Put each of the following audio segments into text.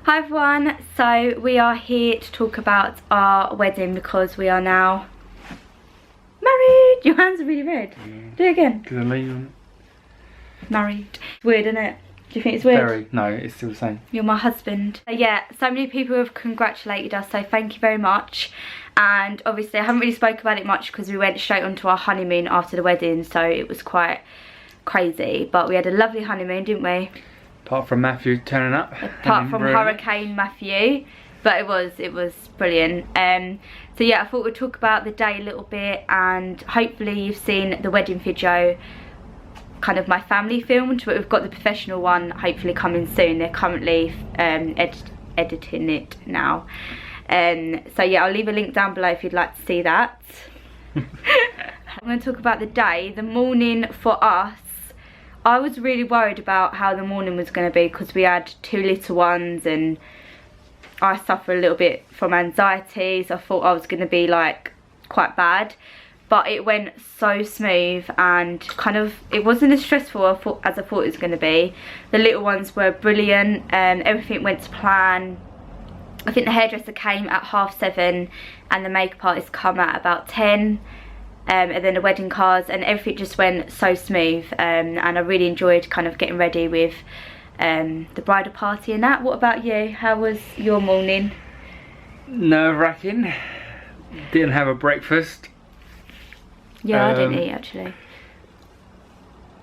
Hi everyone, so we are here to talk about our wedding because we are now married. Your hands are really red. Do it again. Because I'm leaving. Married. Weird, isn't it? Do you think it's weird? Very. No, it's still the same. You're my husband. Yeah, so many people have congratulated us, so thank you very much. And obviously I haven't really spoke about it much because we went straight onto our honeymoon after the wedding, so it was quite crazy. But we had a lovely honeymoon, didn't we? Apart from Matthew turning up. Apart from Hurricane Matthew. But it was brilliant. So yeah, I thought we'd talk about the day a little bit, and hopefully you've seen the wedding video, kind of my family filmed, but we've got the professional one hopefully coming soon. They're currently editing it now. So yeah, I'll leave a link down below if you'd like to see that. I'm going to talk about the day. The morning for us, I was really worried about how the morning was going to be because we had 2 little ones and I suffer a little bit from anxiety, so I thought I was going to be like quite bad. But it went so smooth and kind of, it wasn't as stressful as I thought it was going to be. The little ones were brilliant and everything went to plan. I think the hairdresser came at 7:30 and the makeup artist come at about 10. And then the wedding cards, and everything just went so smooth. And I really enjoyed kind of getting ready with the bridal party and that. What about you? How was your morning? Nerve-wracking. Didn't have a breakfast. Yeah, I didn't eat actually.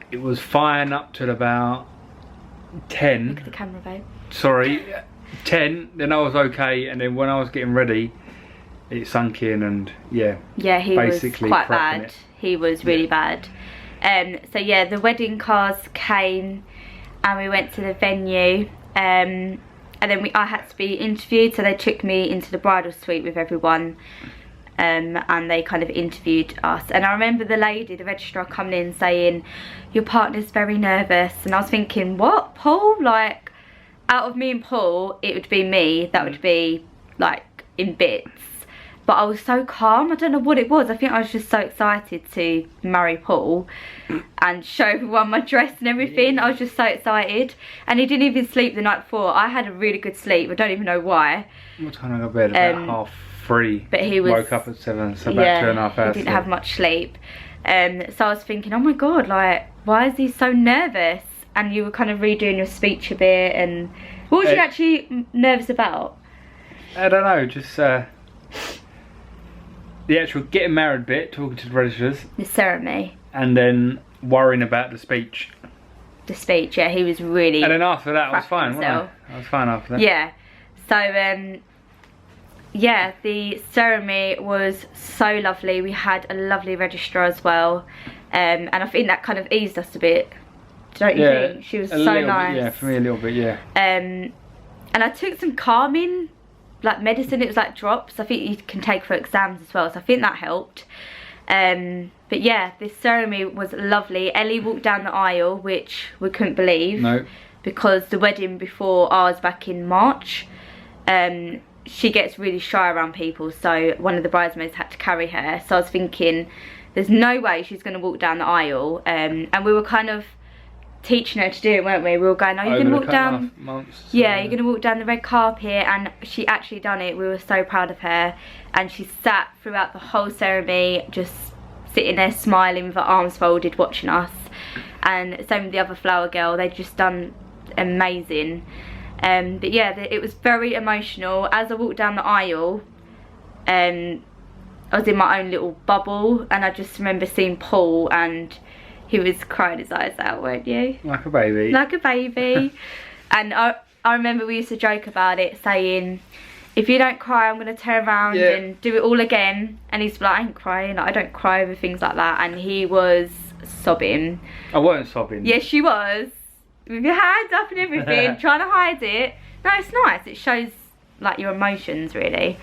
It was fine up till about 10. Look at the camera, babe. Sorry, 10. Then I was okay, and then when I was getting ready, it sunk in, and yeah. Yeah, he was quite bad. It. He was really bad. So yeah, the wedding cars came, and we went to the venue. And then I had to be interviewed, so they took me into the bridal suite with everyone. And they kind of interviewed us, and I remember the lady, the registrar, coming in saying your partner's very nervous, and I was thinking, what, Paul? Like, out of me and Paul, it would be me that would be like in bits. But I was so calm. I don't know what it was. I think I was just so excited to marry Paul and show everyone my dress and everything. I was just so excited, and he didn't even sleep the night before. I had a really good sleep. I don't even know why. What time did I go to bed? About 3. But he was, woke up at 7, so about 2.5 hours. He didn't have much sleep. So I was thinking, oh my god, like, why is he so nervous? And you were kind of redoing your speech a bit, and what was you actually nervous about? I don't know, just the actual getting married bit, talking to the registrars. The ceremony. And then worrying about the speech. The speech, yeah, he was really. And then after that, I was fine, wasn't I? I was fine after that. Yeah. So, yeah, the ceremony was so lovely. We had a lovely registrar as well, and I think that kind of eased us a bit, don't you think? She was so nice. Bit, yeah, for me a little bit, yeah. And I took some calming, like medicine. It was like drops. I think you can take for exams as well, so I think that helped. But yeah, this ceremony was lovely. Ellie walked down the aisle, which we couldn't believe. No. Because the wedding before ours back in March, she gets really shy around people, so one of the bridesmaids had to carry her. So I was thinking, there's no way she's going to walk down the aisle. And we were kind of teaching her to do it, weren't we? We were going, are you going to walk down? Yeah, you're going to walk down the red carpet, and she actually done it. We were so proud of her, and she sat throughout the whole ceremony, just sitting there smiling with her arms folded, watching us. And same with the other flower girl. They'd just done amazing. But yeah, it was very emotional. As I walked down the aisle, I was in my own little bubble, and I just remember seeing Paul, and he was crying his eyes out, weren't you? Like a baby. Like a baby. And I remember we used to joke about it, saying, if you don't cry, I'm going to turn around and do it all again. And he's like, I ain't crying. Like, I don't cry over things like that. And he was sobbing. I wasn't sobbing. Yes, she was. With your hands up and everything, trying to hide it. No, it's nice. It shows like your emotions, really.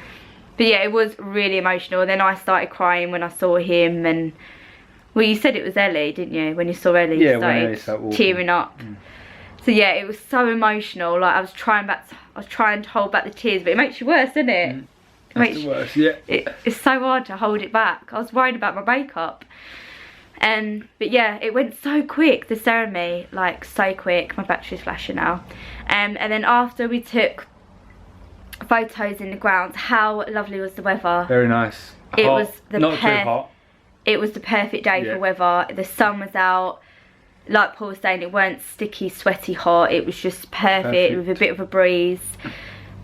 But yeah, it was really emotional. Then I started crying when I saw him, and well, you said it was Ellie, didn't you? When you saw Ellie, you started tearing up. So yeah, it was so emotional. Like I was trying to hold back the tears, but it makes you worse, doesn't it? It makes worse, yeah. It's so hard to hold it back. I was worried about my makeup. But yeah, it went so quick, the ceremony, like so quick. My battery's flashing now. And then after we took photos in the grounds. How lovely was the weather? Very nice. It Hot, was the not too hot. It was the perfect day for weather. The sun was out. Like Paul was saying, it weren't sticky, sweaty hot. It was just perfect with a bit of a breeze.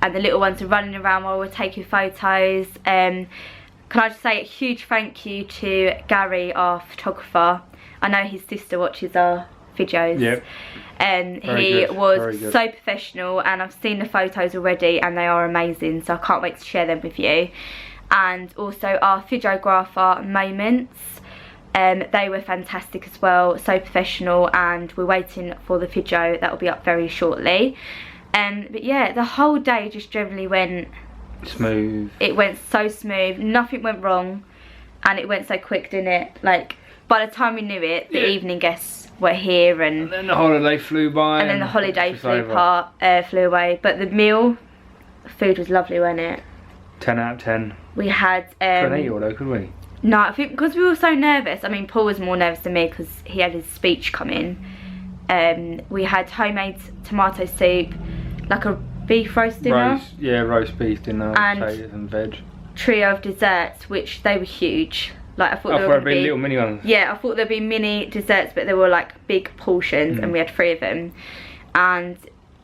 And the little ones were running around while we were taking photos. Can I just say a huge thank you to Gary, our photographer. I know his sister watches our videos. Yep. He was so professional, and I've seen the photos already and they are amazing, so I can't wait to share them with you. And also our videographer Moments, they were fantastic as well, so professional, and we're waiting for the video that will be up very shortly. But yeah, the whole day just generally went smooth. It went so smooth, nothing went wrong, and it went so quick, didn't it? Like by the time we knew it, the evening guests were here, and then the holiday flew by, and then the holiday flew away. But the food was lovely, wasn't it? 10 out of 10. We had couldn't eat all though, could we? No, I think because we were so nervous. I mean, Paul was more nervous than me because he had his speech come in. We had homemade tomato soup, like a beef roast dinner. Roast beef dinner, and potatoes and veg. Trio of desserts, which they were huge. Like I thought they were be little mini ones. Yeah, I thought there'd be mini desserts, but they were like big portions, and we had 3 of them. And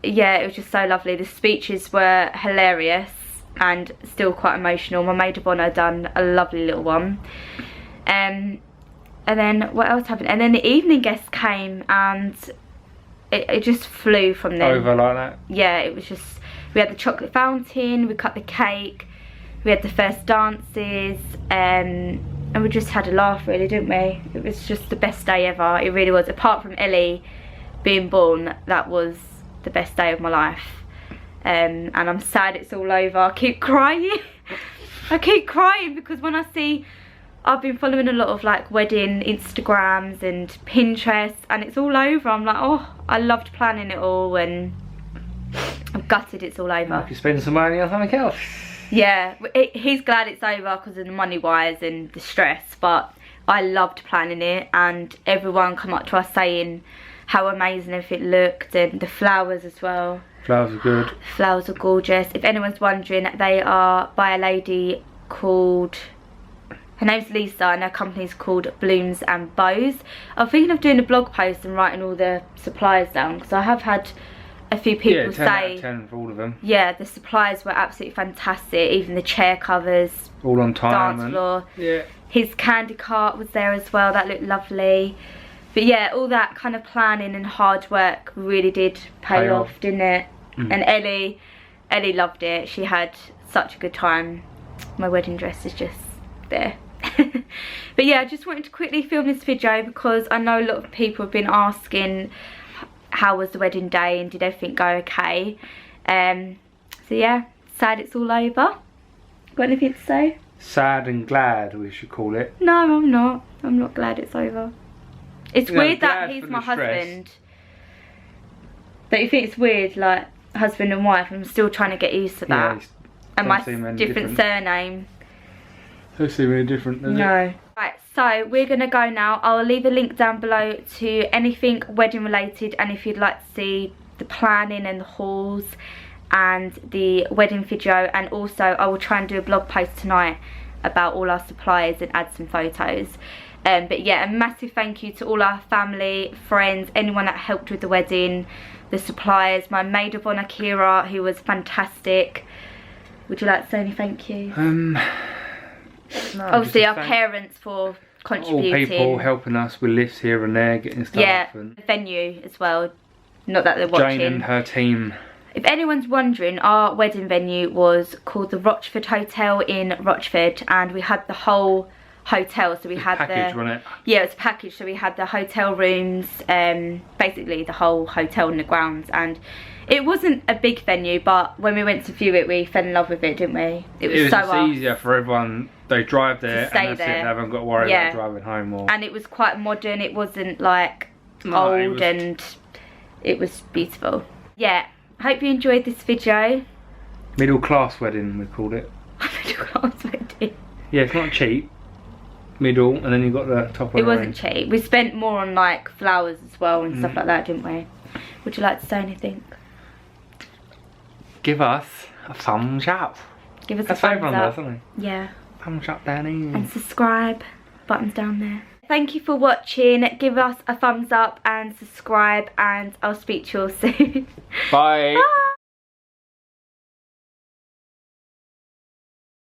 yeah, it was just so lovely. The speeches were hilarious and still quite emotional. My maid of honour done a lovely little one. And then what else happened? And then the evening guests came, and it just flew from them. Over like that? Yeah, it was just, we had the chocolate fountain, we cut the cake, we had the first dances, and we just had a laugh really, didn't we? It was just the best day ever. It really was. Apart from Ellie being born, that was the best day of my life. And I'm sad it's all over. I keep crying. I keep crying because when I see, I've been following a lot of like wedding Instagrams and Pinterest, and it's all over. I'm like, oh, I loved planning it all, and I'm gutted it's all over. You could spend some money on something else. Yeah, he's glad it's over because of the money wise and the stress, but I loved planning it, and everyone come up to us saying how amazing everything looked, and the flowers as well. Flowers are good. Flowers are gorgeous. If anyone's wondering, they are by a lady called, her name's Lisa, and her company's called Blooms and Bows. I'm thinking of doing a blog post and writing all the supplies down, because I have had a few people 10 out of 10 for all of them. Yeah, the supplies were absolutely fantastic. Even the chair covers, all on time, dance floor. Yeah. His candy cart was there as well. That looked lovely. But yeah, all that kind of planning and hard work really did pay off, didn't it? And Ellie loved it. She had such a good time. My wedding dress is just there. But yeah, I just wanted to quickly film this video because I know a lot of people have been asking how was the wedding day and did everything go okay. So yeah, sad it's all over. Got anything to say? Sad and glad, we should call it. No, I'm not. I'm not glad it's over. It's weird that he's my husband. Don't you think it's weird, like husband and wife? I'm still trying to get used to that. Yeah, and my different surname. Don't seem any different, does it? No. Right, so we're going to go now. I'll leave a link down below to anything wedding related, and if you'd like to see the planning and the hauls and the wedding video, and also I will try and do a blog post tonight about all our suppliers and add some photos. But yeah, a massive thank you to all our family, friends, anyone that helped with the wedding, the suppliers, my maid of honour Kira, who was fantastic. Would you like to say any thank you? No, obviously our parents for contributing. All people helping us with lifts here and there, getting stuff. Yeah, and the venue as well. Not that they're watching. Jane and her team. If anyone's wondering, our wedding venue was called the Rochford Hotel in Rochford, and we had the whole hotel. So we had package, wasn't it? Yeah, it was a package. So we had the hotel rooms, basically the whole hotel in the grounds, and it wasn't a big venue, but when we went to view it, we fell in love with it, didn't we? It was so easier for everyone. They drive there and that's it. They haven't got to worry about driving home. And it was quite modern. It wasn't like old, and it was beautiful. Yeah, hope you enjoyed this video. Middle class wedding, we called it. Middle class wedding. Yeah, it's not cheap. Middle, and then you got the top of it wasn't cheap. We spent more on like flowers as well and stuff like that, didn't we? Would you like to say anything? Give us a thumbs up. Give us a That's thumbs over on up. there, isn't Yeah. Thumbs up down here. And subscribe. Buttons down there. Thank you for watching. Give us a thumbs up and subscribe, and I'll speak to you all soon. Bye. Bye.